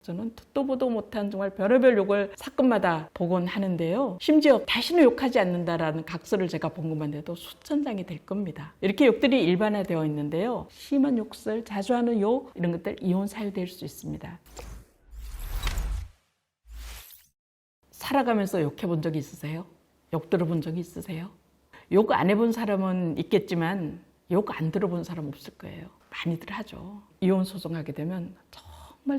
저는 듣도 보도 못한 정말 별의별 욕을 사건마다 보곤 하는데요. 심지어 다시는 욕하지 않는다라는 각서를 제가 본 것만 해도 수천 장이 될 겁니다. 이렇게 욕들이 일반화되어 있는데요. 심한 욕설, 자주 하는 욕 이런 것들 이혼 사유될 수 있습니다. 살아가면서 욕해본 적이 있으세요? 욕 들어본 적이 있으세요? 욕 안 해본 사람은 있겠지만 욕 안 들어본 사람 없을 거예요. 많이들 하죠. 이혼 소송하게 되면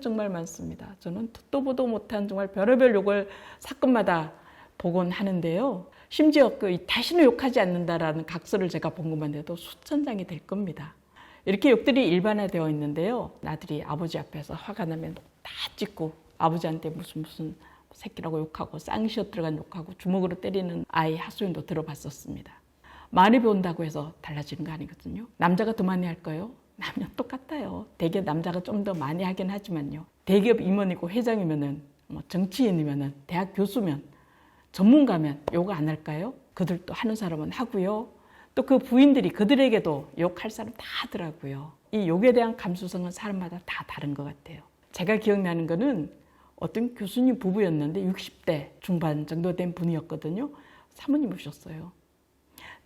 정말 많습니다. 저는 듣도 보도 못한 정말 별의별 욕을 사건마다 보곤 하는데요. 심지어 다시는 욕하지 않는다라는 각서를 제가 본 것만 해도 수천 장이 될 겁니다. 이렇게 욕들이 일반화되어 있는데요. 아들이 아버지 앞에서 화가 나면 다 찍고 아버지한테 무슨 새끼라고 욕하고 쌍시어 들어간 욕하고 주먹으로 때리는 아이 하소연도 들어봤었습니다. 많이 배운다고 해서 달라지는 거 아니거든요. 남자가 더 많이 할까요? 남녀 똑같아요. 대개 남자가 좀 더 많이 하긴 하지만요. 대기업 임원이고 회장이면은 정치인이면은 대학 교수면 전문가면 욕 안 할까요? 그들도 하는 사람은 하고요. 또 그 부인들이 그들에게도 욕할 사람 다 하더라고요. 이 욕에 대한 감수성은 사람마다 다 다른 것 같아요. 제가 기억나는 거는 어떤 교수님 부부였는데 60대 중반 정도 된 분이었거든요. 사모님 오셨어요.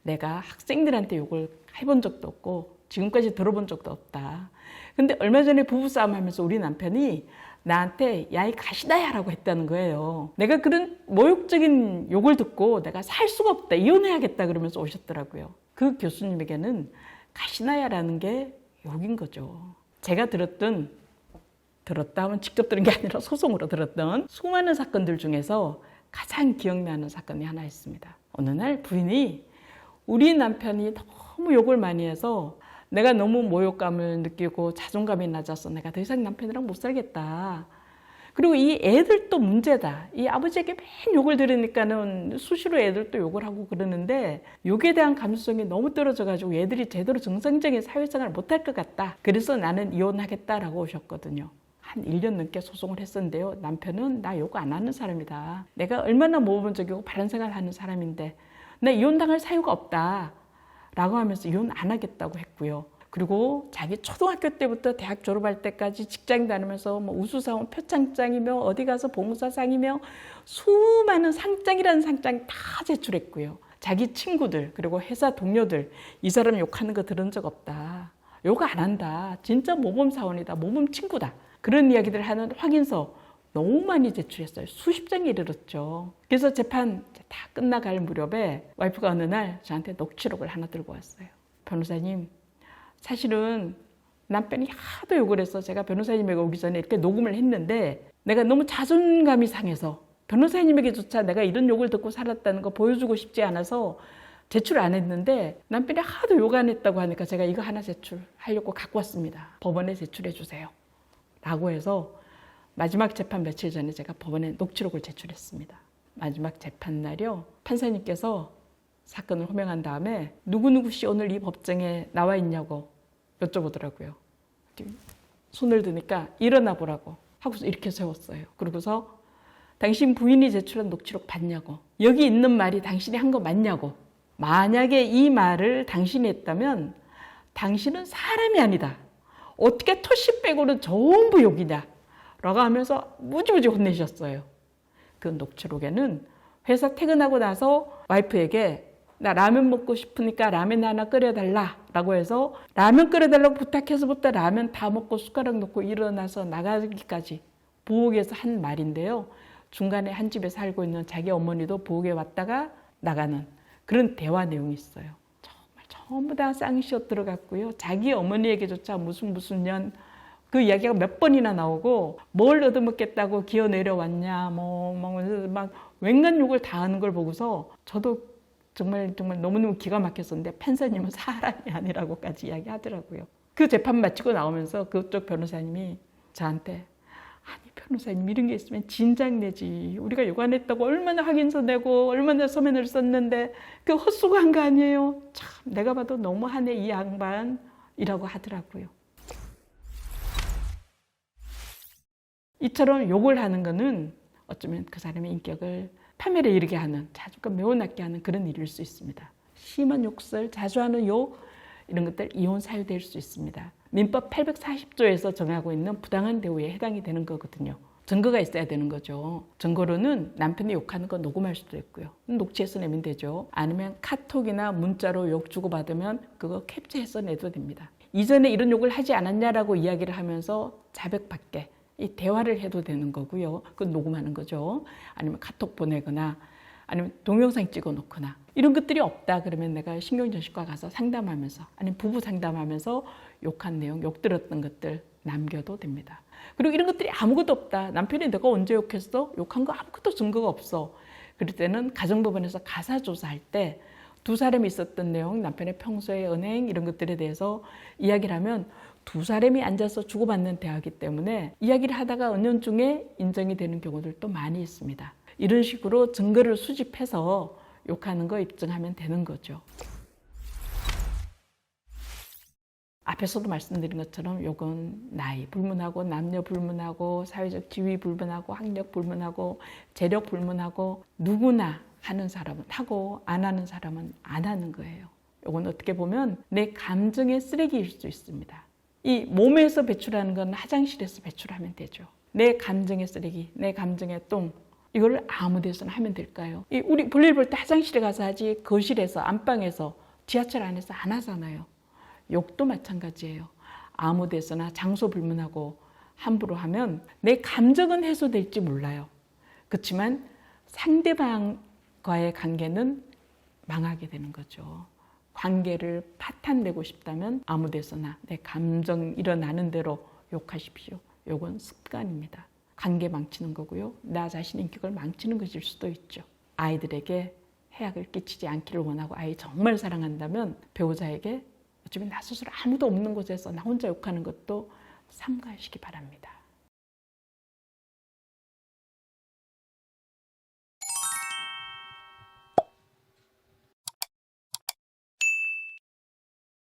내가 학생들한테 욕을 해본 적도 없고 지금까지 들어본 적도 없다. 근데 얼마 전에 부부싸움 하면서 우리 남편이 나한테 야 이 가시나야 라고 했다는 거예요. 내가 그런 모욕적인 욕을 듣고 내가 살 수가 없다. 이혼해야겠다 그러면서 오셨더라고요. 그 교수님에게는 가시나야라는 게 욕인 거죠. 제가 들었다 하면 직접 들은 게 아니라 소송으로 들었던 수많은 사건들 중에서 가장 기억나는 사건이 하나 있습니다. 어느 날 부인이 우리 남편이 너무 욕을 많이 해서 내가 너무 모욕감을 느끼고 자존감이 낮아서 내가 더 이상 남편이랑 못 살겠다. 그리고 이 애들도 문제다. 이 아버지에게 맨 욕을 들으니까는 수시로 애들도 욕을 하고 그러는데 욕에 대한 감수성이 너무 떨어져가지고 애들이 제대로 정상적인 사회생활을 못할 것 같다. 그래서 나는 이혼하겠다라고 오셨거든요. 한 1년 넘게 소송을 했었는데요. 남편은 나 욕 안 하는 사람이다. 내가 얼마나 모범적이고 바른 생활을 하는 사람인데 나 이혼당할 사유가 없다. 라고 하면서 이혼 안 하겠다고 했고요. 그리고 자기 초등학교 때부터 대학 졸업할 때까지 직장 다니면서 우수사원 표창장이며 어디 가서 봉사상이며 수많은 상장이라는 상장 다 제출했고요. 자기 친구들 그리고 회사 동료들 이 사람 욕하는 거 들은 적 없다. 욕 안 한다. 진짜 모범사원이다. 모범 친구다. 그런 이야기들 하는 확인서 너무 많이 제출했어요. 수십 장에 이르렀죠. 그래서 재판 다 끝나갈 무렵에 와이프가 어느 날 저한테 녹취록을 하나 들고 왔어요. 변호사님, 사실은 남편이 하도 욕을 해서 제가 변호사님에게 오기 전에 이렇게 녹음을 했는데 내가 너무 자존감이 상해서 변호사님에게조차 내가 이런 욕을 듣고 살았다는 거 보여주고 싶지 않아서 제출 안 했는데 남편이 하도 욕 안 했다고 하니까 제가 이거 하나 제출하려고 갖고 왔습니다. 법원에 제출해 주세요. 라고 해서 마지막 재판 며칠 전에 제가 법원에 녹취록을 제출했습니다. 마지막 재판 날이요. 판사님께서 사건을 호명한 다음에 누구누구 씨 오늘 이 법정에 나와 있냐고 여쭤보더라고요. 손을 드니까 일어나 보라고 하고서 이렇게 세웠어요. 그러고서 당신 부인이 제출한 녹취록 봤냐고. 여기 있는 말이 당신이 한 거 맞냐고. 만약에 이 말을 당신이 했다면 당신은 사람이 아니다. 어떻게 토시 빼고는 전부 욕이냐. 라고 하면서 무지무지 혼내셨어요. 그 녹취록에는 회사 퇴근하고 나서 와이프에게 나 라면 먹고 싶으니까 라면 하나 끓여달라 라고 해서 라면 끓여달라고 부탁해서부터 라면 다 먹고 숟가락 놓고 일어나서 나가기까지 부엌에서 한 말인데요. 중간에 한 집에 살고 있는 자기 어머니도 부엌에 왔다가 나가는 그런 대화 내용이 있어요. 정말 전부 다 쌍시옷 들어갔고요. 자기 어머니에게조차 무슨 년 그 이야기가 몇 번이나 나오고 뭘 얻어먹겠다고 기어 내려왔냐 막 웬간 욕을 다 하는 걸 보고서 저도 정말 너무너무 기가 막혔었는데 판사님은 사람이 아니라고까지 이야기하더라고요. 그 재판 마치고 나오면서 그쪽 변호사님이 저한테 아니 변호사님 이런 게 있으면 진작 내지. 우리가 욕 안 했다고 얼마나 확인서 내고 얼마나 서면을 썼는데 그 헛수고한 거 아니에요. 참 내가 봐도 너무하네 이 양반이라고 하더라고요. 이처럼 욕을 하는 거는 어쩌면 그 사람의 인격을 파멸에 이르게 하는 자존감 매우 낮게 하는 그런 일일 수 있습니다. 심한 욕설, 자주 하는 욕 이런 것들 이혼 사유될 수 있습니다. 민법 840조에서 정하고 있는 부당한 대우에 해당이 되는 거거든요. 증거가 있어야 되는 거죠. 증거로는 남편이 욕하는 거 녹음할 수도 있고요. 녹취해서 내면 되죠. 아니면 카톡이나 문자로 욕 주고받으면 그거 캡처해서 내도 됩니다. 이전에 이런 욕을 하지 않았냐라고 이야기를 하면서 자백받게 이 대화를 해도 되는 거고요. 그건 녹음하는 거죠. 아니면 카톡 보내거나 아니면 동영상 찍어 놓거나 이런 것들이 없다 그러면 내가 신경정신과 가서 상담하면서 아니면 부부 상담하면서 욕한 내용, 욕 들었던 것들 남겨도 됩니다. 그리고 이런 것들이 아무것도 없다. 남편이 내가 언제 욕했어? 욕한 거 아무것도 증거가 없어. 그럴 때는 가정법원에서 가사조사할 때 두 사람이 있었던 내용, 남편의 평소의 언행 이런 것들에 대해서 이야기를 하면 두 사람이 앉아서 주고받는 대화이기 때문에 이야기를 하다가 은연중에 인정이 되는 경우들도 많이 있습니다. 이런 식으로 증거를 수집해서 욕하는 거 입증하면 되는 거죠. 앞에서도 말씀드린 것처럼 욕은 나이 불문하고 남녀 불문하고 사회적 지위 불문하고 학력 불문하고 재력 불문하고 누구나 하는 사람은 하고 안 하는 사람은 안 하는 거예요. 이건 어떻게 보면 내 감정의 쓰레기일 수 있습니다. 이 몸에서 배출하는 건 화장실에서 배출하면 되죠. 내 감정의 쓰레기, 내 감정의 똥 이걸 아무 데서나 하면 될까요? 우리 볼일 볼 때 화장실에 가서 하지 거실에서 안방에서 지하철 안에서 안 하잖아요. 욕도 마찬가지예요. 아무 데서나 장소 불문하고 함부로 하면 내 감정은 해소될지 몰라요. 그렇지만 상대방과의 관계는 망하게 되는 거죠. 관계를 파탄내고 싶다면 아무 데서나 내 감정 일어나는 대로 욕하십시오. 욕은 습관입니다. 관계 망치는 거고요. 나 자신 인격을 망치는 것일 수도 있죠. 아이들에게 해악을 끼치지 않기를 원하고 아이 정말 사랑한다면 배우자에게 어쩌면 나 스스로 아무도 없는 곳에서 나 혼자 욕하는 것도 삼가하시기 바랍니다.